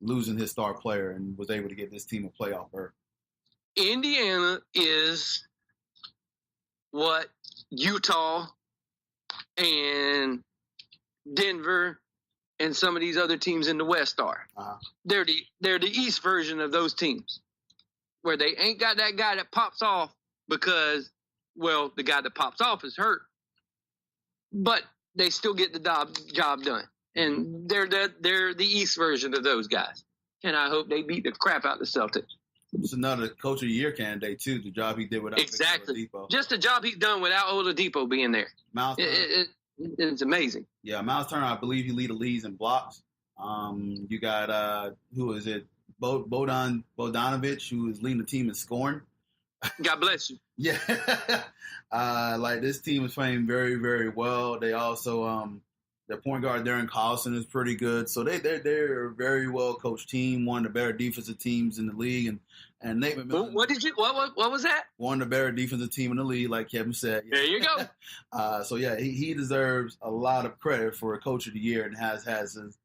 losing his star player and was able to get this team a playoff berth. Indiana is what Utah and Denver and some of these other teams in the West are. Uh-huh. They're the East version of those teams, where they ain't got that guy that pops off because, well, the guy that pops off is hurt, but they still get the job done. And they're the East version of those guys. And I hope they beat the crap out of the Celtics. It's another Coach of the Year candidate, too, the job he did without exactly. Oladipo. Just the job he's done without Oladipo being there. Miles it's amazing. Yeah, Miles Turner, I believe he lead the leads in blocks. You got, who is it? Bogdanovich, who is leading the team in scoring. God bless you. Yeah. Like, this team is playing very, very well. They also, their point guard, Darren Collison, is pretty good. So they're a very well coached team, one of the better defensive teams in the league. And Nate McMillan. What was that? One of the better defensive team in the league, like Kevin said. Yeah. There you go. So yeah, he deserves a lot of credit for a Coach of the Year, and has his.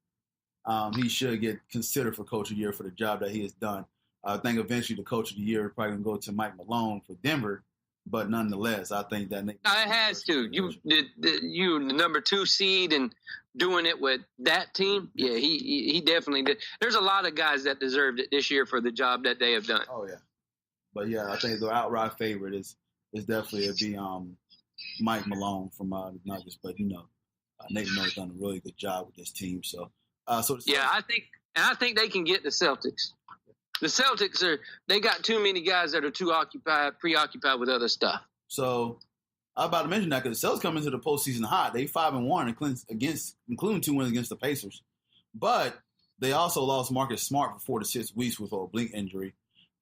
He should get considered for Coach of the Year for the job that he has done. I think eventually the Coach of the Year is probably going to go to Mike Malone for Denver, but nonetheless, I think that Nate it has to. You the number 2 seed and doing it with that team. Yeah, he definitely did. There's a lot of guys that deserved it this year for the job that they have done. Oh yeah, but yeah, I think the outright favorite is definitely Mike Malone from the Nuggets. But Nate Malone has done a really good job with this team. So yeah, I think they can get the Celtics. The Celtics they got too many guys that are too preoccupied with other stuff. So I was about to mention that because the Celtics come into the postseason hot. They 5-1 including 2 wins against the Pacers. But they also lost Marcus Smart for 4 to 6 weeks with a oblique injury.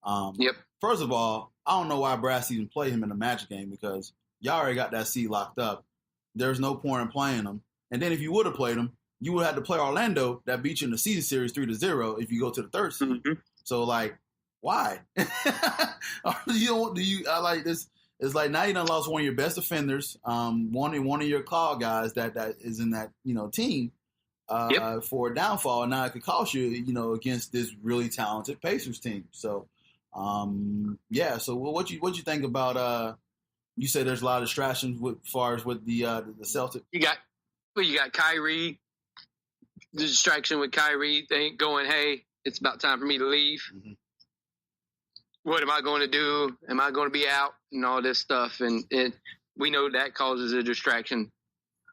Yep. First of all, I don't know why Brass even played him in the Magic game, because y'all already got that seed locked up. There's no point in playing him. And then if you would have played him, you would have had to play Orlando that beat you in the season series 3-0 if you go to the 3rd seed. Mm-hmm. So, like, why? Like this? It's like now you done lost one of your best defenders, one of your call guys that is in that team for a downfall, and now it could cost you against this really talented Pacers team. So, yeah. So, what you think about? You say there's a lot of distractions as far as with the Celtics. You got Kyrie. The distraction with Kyrie, they ain't going, hey, it's about time for me to leave. Mm-hmm. What am I going to do? Am I going to be out? And all this stuff. And we know that causes a distraction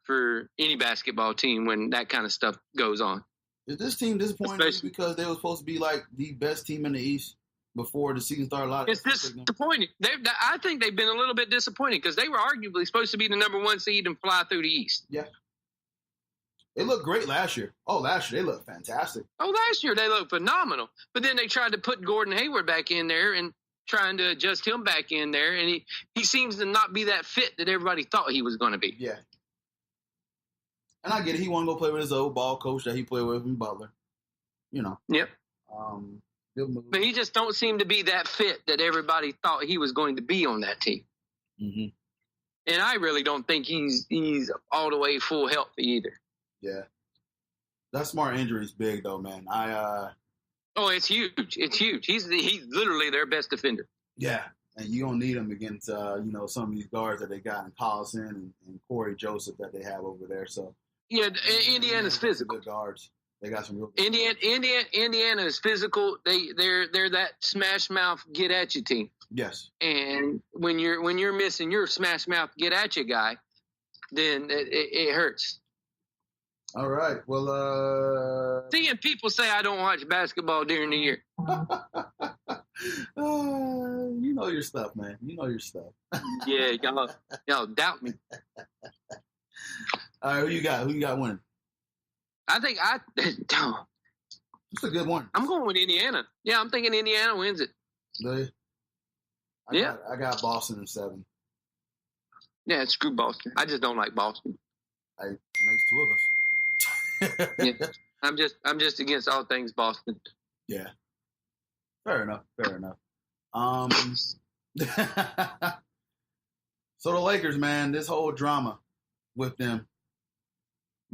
for any basketball team when that kind of stuff goes on. Is this team disappointed because they were supposed to be like the best team in the East before the season started? It's disappointing. I think they've been a little bit disappointed because they were arguably supposed to be the number 1 seed and fly through the East. Yeah. They looked great last year. Oh, last year they looked fantastic. Oh, last year they looked phenomenal. But then they tried to put Gordon Hayward back in there and trying to adjust him back in there. And he seems to not be that fit that everybody thought he was going to be. Yeah. And I get it. He wanted to go play with his old ball coach that he played with in Butler. Yep. Good move. But he just don't seem to be that fit that everybody thought he was going to be on that team. Mm-hmm. And I really don't think he's all the way full healthy either. Yeah. That Smart injury is big, though, man. Oh, it's huge. It's huge. He's literally their best defender. Yeah. And you don't need him against, some of these guards that they got in Collison and Corey Joseph that they have over there. So yeah, Indiana's physical. Good guards. They got some real. Indiana is physical. They're that smash mouth get at you team. Yes. And when you're missing your smash mouth get at you guy, then it hurts. All right. Well, seeing people say I don't watch basketball during the year. You know your stuff, man. You know your stuff. Yeah, y'all doubt me. All right, who you got winning? I think it's a good one. I'm going with Indiana. Yeah, I'm thinking Indiana wins it. Really? I got Boston in 7. Yeah, screw Boston. I just don't like Boston. It makes 2 of us. Yeah, I'm just against all things Boston. Yeah. Fair enough. So the Lakers, man, this whole drama with them.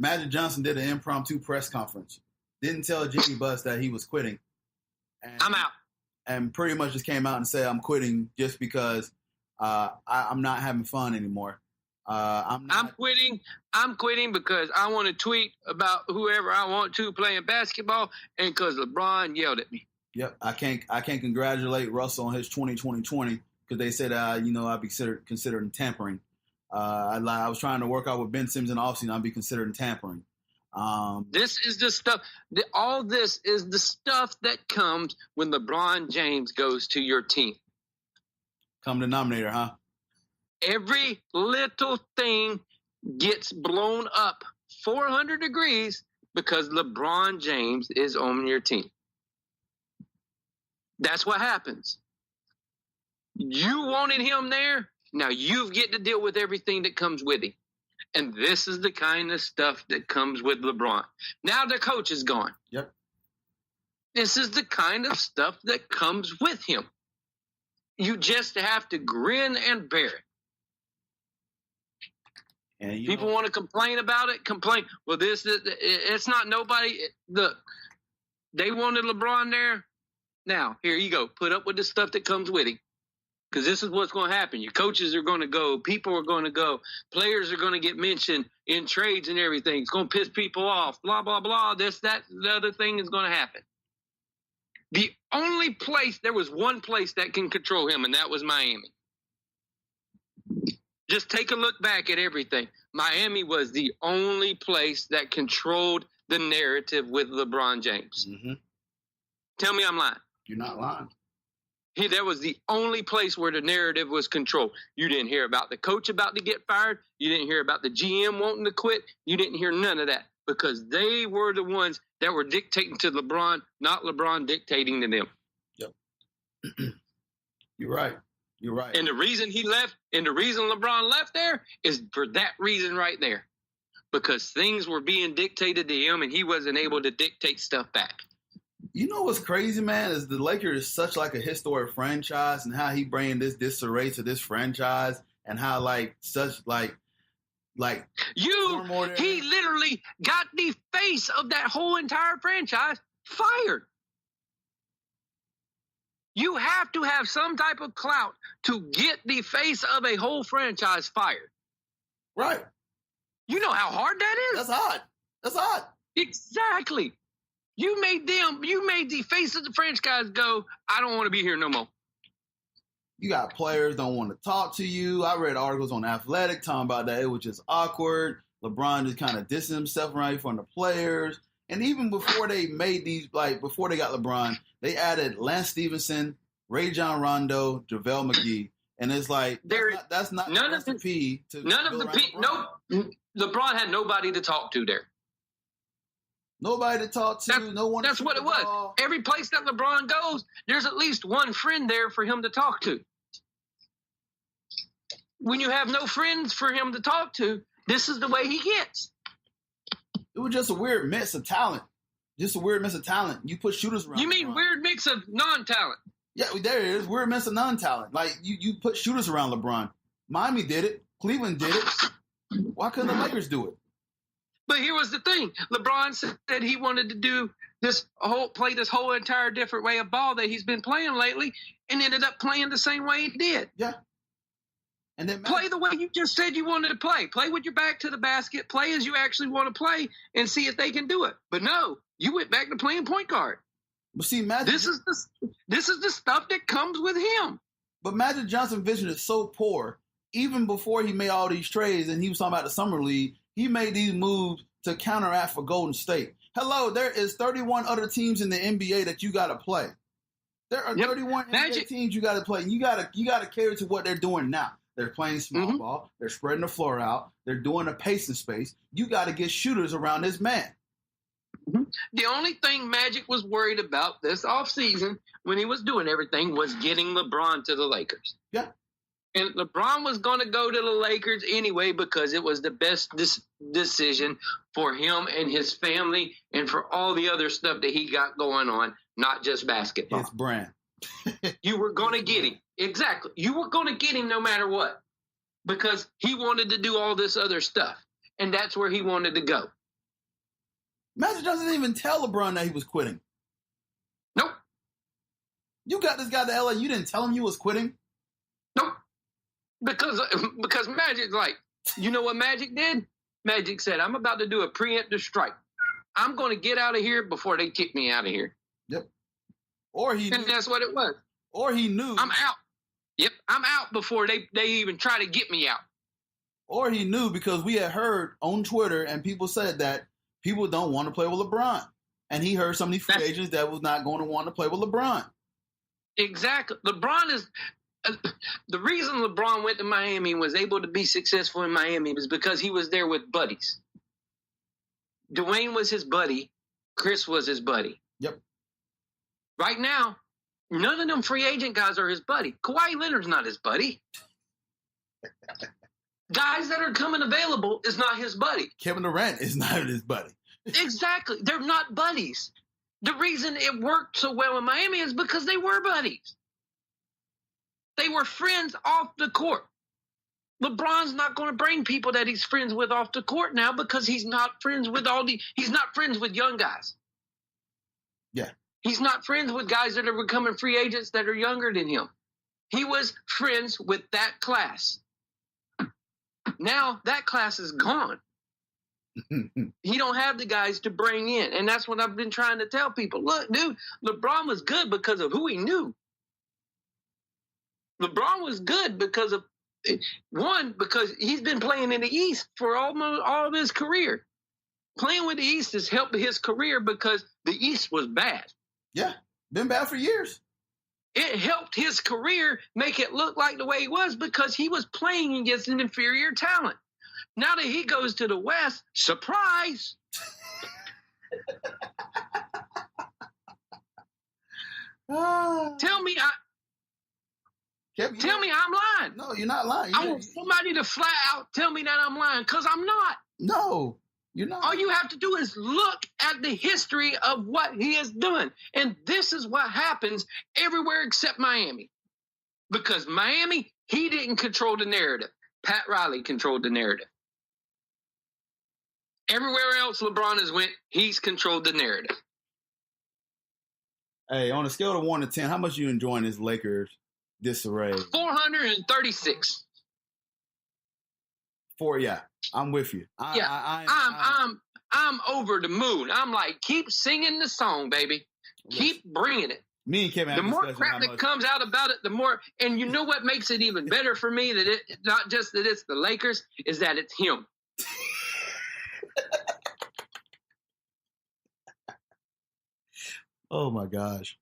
Magic Johnson did an impromptu press conference didn't tell Jimmy Butts that he was quitting. And, I'm out. And pretty much just came out and said, I'm quitting just because I'm not having fun anymore. I'm quitting. I'm quitting because I want to tweet about whoever I want to playing basketball, and because LeBron yelled at me. Yep, I can't congratulate Russell on his 20-20-20 because they said I'd be considered tampering. I was trying to work out with Ben Simmons in the offseason. I'd be considered tampering. This is the stuff. All this is the stuff that comes when LeBron James goes to your team. Common denominator, huh? Every little thing gets blown up 400 degrees because LeBron James is on your team. That's what happens. You wanted him there. Now you get to deal with everything that comes with him. And this is the kind of stuff that comes with LeBron. Now the coach is gone. Yep. This is the kind of stuff that comes with him. You just have to grin and bear it. And people want to complain about it. Complain. Well, it's not nobody. Look, they wanted LeBron there. Now, here you go. Put up with the stuff that comes with him. Because this is what's going to happen. Your coaches are going to go. People are going to go. Players are going to get mentioned in trades and everything. It's going to piss people off. Blah, blah, blah. This, that, the other thing is going to happen. The only place, there was one place that can control him, and that was Miami. Just take a look back at everything. Miami was the only place that controlled the narrative with LeBron James. Mm-hmm. Tell me I'm lying. You're not lying. That was the only place where the narrative was controlled. You didn't hear about the coach about to get fired. You didn't hear about the GM wanting to quit. You didn't hear none of that because they were the ones that were dictating to LeBron, not LeBron dictating to them. Yep. You're right. You're right. And the reason he left, and the reason LeBron left there is for that reason right there. Because things were being dictated to him and he wasn't able to dictate stuff back. You know what's crazy, man, is the Lakers is such like a historic franchise and how he bringing this disarray to this franchise and how he literally got the face of that whole entire franchise fired. You have to have some type of clout to get the face of a whole franchise fired. Right. You know how hard that is? That's hard. Exactly. You made the face of the franchise go, I don't want to be here no more. You got players don't want to talk to you. I read articles on Athletic talking about that. It was just awkward. LeBron just kind of dissing himself right in front of the players. And even before they made these, before they got LeBron, they added Lance Stevenson, Ray John Rondo, JaVale McGee. And it's like, that's not none the of the recipe to none of the people. No, LeBron had nobody to talk to there. Nobody to talk to. No one. That's what it was. Every place that LeBron goes, there's at least one friend there for him to talk to. When you have no friends for him to talk to, this is the way he gets. It was just a weird mix of talent. You put shooters around. You mean LeBron. Weird mix of non-talent? Yeah, there it is. Weird mix of non-talent. Like you put shooters around LeBron. Miami did it. Cleveland did it. Why couldn't the Lakers do it? But here was the thing. LeBron said he wanted to do play this whole entire different way of ball that he's been playing lately and ended up playing the same way he did. Yeah. And then play the way you just said you wanted to play. Play with your back to the basket. Play as you actually want to play and see if they can do it. But no, you went back to playing point guard. But see, Magic, this is the stuff that comes with him. But Magic Johnson's vision is so poor. Even before he made all these trades and he was talking about the summer league, he made these moves to counteract for Golden State. Hello, there is 31 other teams in the NBA that you got to play. There are 31 NBA teams you got to play. You got to cater to what they're doing now. They're playing small ball. They're spreading the floor out. They're doing a pace in space. You got to get shooters around this man. The only thing Magic was worried about this offseason when he was doing everything was getting LeBron to the Lakers. Yeah. And LeBron was going to go to the Lakers anyway because it was the best decision for him and his family and for all the other stuff that he got going on, not just basketball. His brand. You were going to get him. Exactly. You were going to get him no matter what because he wanted to do all this other stuff. And that's where he wanted to go. Magic Johnson didn't even tell LeBron that he was quitting. Nope. You got this guy to LA. You didn't tell him you was quitting? Nope. Because Magic, like, you know what Magic did? Magic said, I'm about to do a preemptive strike. I'm going to get out of here before they kick me out of here. Yep. And that's what it was. Or he knew. I'm out. Yep, I'm out before they even try to get me out. Or he knew because we had heard on Twitter and people said that people don't want to play with LeBron. And he heard some of these free agents that was not going to want to play with LeBron. Exactly. LeBron is... the reason LeBron went to Miami and was able to be successful in Miami was because he was there with buddies. Dwayne was his buddy. Chris was his buddy. Yep. Right now, none of them free agent guys are his buddy. Kawhi Leonard's not his buddy. Guys that are coming available is not his buddy. Kevin Durant is not his buddy. Exactly. They're not buddies. The reason it worked so well in Miami is because they were buddies. They were friends off the court. LeBron's not going to bring people that he's friends with off the court now because he's not friends with he's not friends with young guys. Yeah. He's not friends with guys that are becoming free agents that are younger than him. He was friends with that class. Now that class is gone. He don't have the guys to bring in. And that's what I've been trying to tell people. Look, dude, LeBron was good because of who he knew. LeBron was good because of, one, because he's been playing in the East for almost all of his career. Playing with the East has helped his career because the East was bad. Yeah, been bad for years. It helped his career make it look like the way it was because he was playing against an inferior talent. Now that he goes to the West, surprise. Tell me I'm lying. No, you're not lying. I want somebody to flat out tell me that I'm lying because I'm not. No, you're not. All you have to do is look at the history of what he has done. And this is what happens everywhere except Miami. Because Miami, he didn't control the narrative. Pat Riley controlled the narrative. Everywhere else LeBron has went, he's controlled the narrative. Hey, on a scale of 1 to 10, how much are you enjoying this Lakers disarray? 436. Yeah, I'm with you. I'm over the moon. I'm like, keep singing the song, baby. Keep bringing it. Me and Kevin. The more crap that comes out about it, the more. And you know what makes it even better for me? That it not just that it's the Lakers, is that it's him. Oh my gosh!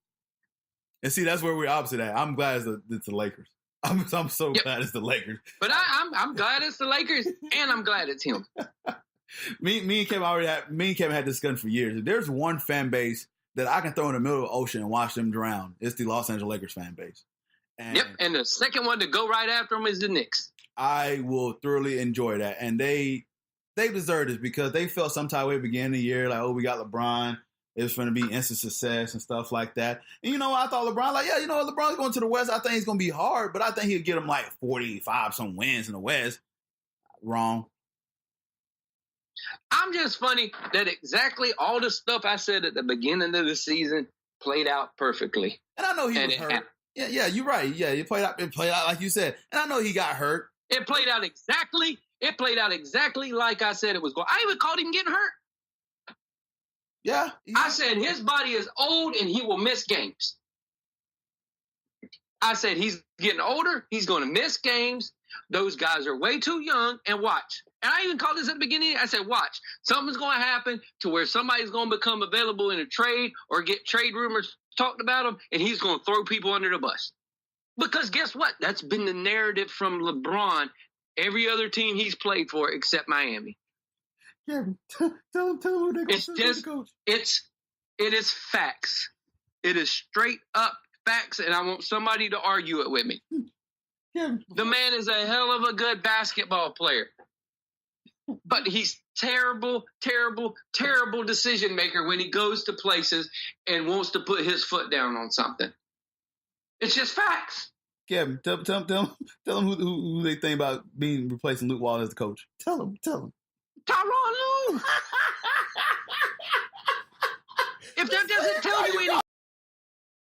And see, that's where we're opposite at. I'm glad it's the Lakers. I'm so glad it's the Lakers. But I'm glad it's the Lakers, and I'm glad it's him. me and Kevin had this discussion for years. If there's one fan base that I can throw in the middle of the ocean and watch them drown, it's the Los Angeles Lakers fan base. And and the second one to go right after them is the Knicks. I will thoroughly enjoy that, and they deserve this because they felt some type of way at the beginning of the year, like, oh, we got LeBron. It's going to be instant success and stuff like that. And, you know, I thought LeBron, like, yeah, you know, LeBron's going to the West. I think it's going to be hard, but I think he'll get them like 45 some wins in the West. Wrong. I'm just funny that exactly all the stuff I said at the beginning of the season played out perfectly. And I know he was hurt. Yeah, you're right. Yeah, it played out like you said. And I know he got hurt. It played out exactly like I said it was going. I even called him getting hurt. Yeah. I said his body is old and he will miss games. I said he's getting older. He's going to miss games. Those guys are way too young. And watch. And I even called this at the beginning. I said, watch. Something's going to happen to where somebody's going to become available in a trade or get trade rumors talked about him, and he's going to throw people under the bus. Because guess what? That's been the narrative from LeBron. Every other team he's played for except Miami. Yeah, tell him who they coach. It is facts. It is straight up facts, and I want somebody to argue it with me. Yeah. The man is a hell of a good basketball player, but he's terrible decision maker when he goes to places and wants to put his foot down on something. It's just facts. Kevin, tell them who they think about replacing Luke Walton as the coach. Tell them. Tyronn Lue. If that doesn't tell you